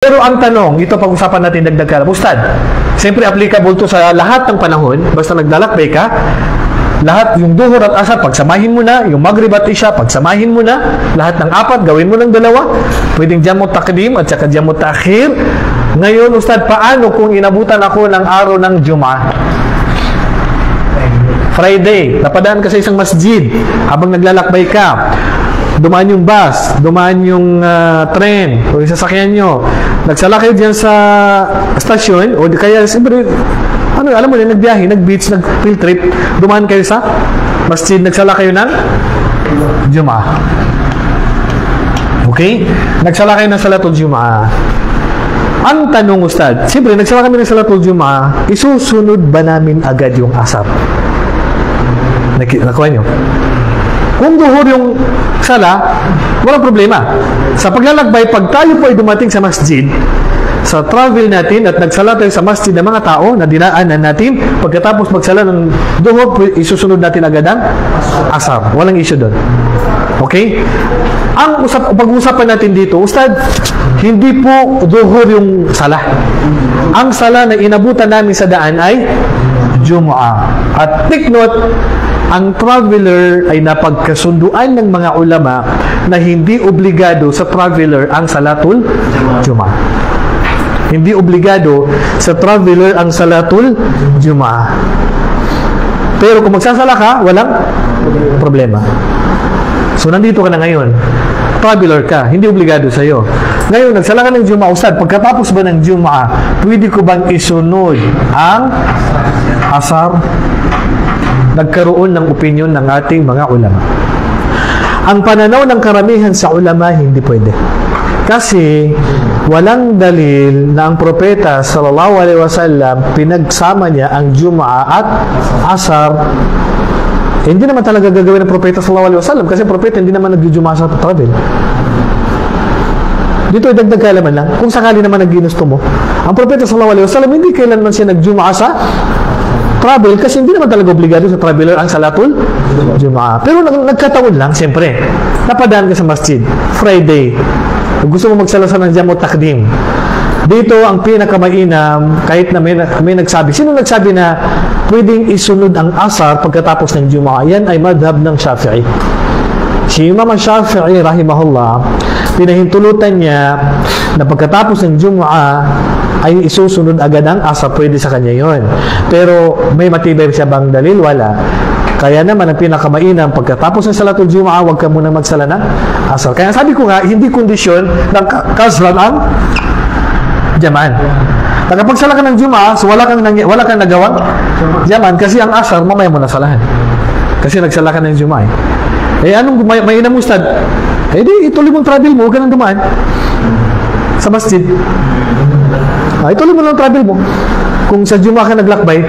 Pero ang tanong, ito pag-usapan natin dagdag ka. Ustad, siyempre applicable to sa lahat ng panahon, basta naglalakbay ka, lahat yung duhur at asar, pagsamahin mo na, yung maghrib at isya, pagsamahin mo na, lahat ng apat, gawin mo ng dalawa, pwedeng jamut takdim at saka jamut takhir. Ngayon, Ustad, paano kung inabutan ako ng araw ng Jum'ah? Friday, napadaan ka sa isang masjid, habang naglalakbay ka, dumaan yung bus, dumaan yung tren, o yung sasakyan nyo, nagsala kayo dyan sa stasyon, o kaya, siyempre, ano, alam mo na, nagbiyahe, nag-beach, nag-field trip, dumaan kayo sa masjid, nagsala kayo ng Jum'ah. Okay? Nagsala kayo ng Salatul Jum'ah. Ang tanong, Ustad, siyempre, nagsala kami ng Salatul Jum'ah, isusunod ba namin agad yung asar? Nakuha nyo? Kung duhur yung sala, walang problema. Sa paglalakbay, pag tayo po ay dumating sa masjid, sa travel natin at nagsala tayo sa masjid ng mga tao na dinaanan natin, pagkatapos magsala ng duhur, isusunod natin agad ang asar. Walang issue doon. Okay? Ang pag-uusapan natin dito, Ustad, hindi po duhur yung sala. Ang sala na inabutan namin sa daan ay Jumu'ah. At take note, ang traveler ay napagkasunduan ng mga ulama na hindi obligado sa traveler ang Salatul Jum'ah. Hindi obligado sa traveler ang Salatul Jum'ah. Pero kung magsasala ka, walang problema. So, nandito ka na ngayon. Traveler ka, hindi obligado sa'yo. Ngayon, nagsala ka ng Jum'ah, Ustad, pagkatapos ba ng Jum'ah, pwede ko bang isunod ang asar? Nagkaroon ng opinion ng ating mga ulama. Ang pananaw ng karamihan sa ulama, hindi pwede. Kasi, walang dalil na ang propeta sallallahu alaihi wasallam pinagsama niya ang Jum'ah at asar. Hindi naman talaga gagawin ng propeta sallallahu alaihi wasallam kasi propeta hindi naman nag-Jum'ah sa travel. Dito ay dagdag kaalaman lang. Kung sakali naman nag-ginusto mo, ang propeta sallallahu alaihi wasallam hindi kailanman siya nag-Jum'ah sa travel kasi hindi naman talaga obligado sa traveler ang Salatul Jum'ah. Pero nagkataon lang, siyempre, napadaan ka sa masjid, Friday, gusto mo magsalasa ng jamut takdim. Dito, ang pinakamainam, kahit na may nagsabi, sino nagsabi na pwedeng isunod ang asar pagkatapos ng Jum'ah? Yan ay madhab ng Shafi'i. Si Imam Shafi'i, rahimahullah, pinahintulutan niya na pagkatapos ng Jum'ah ay isusunod agad ang asar, pwede sa kanya yon. Pero may matibay siya bang dalil? Wala. Kaya naman ang pinakamainam, pagkatapos ng Salatul Jum'ah, huwag ka muna magsala ng asar. Kaya sabi ko nga, hindi kondisyon ng kasran ang jaman. Nakapagsala ka ng Jum'ah, so wala kang nagawang jaman kasi ang asar, mamaya mo nasalahan. Kasi nagsala ka ng Jum'ah. Anong mainam mo, Ustad? Di, ituloy mong travel mo, huwag ka nang dumaan sa masjid. Ituloy mo lang travel mo. Kung sa Jum'ah ka naglakbay,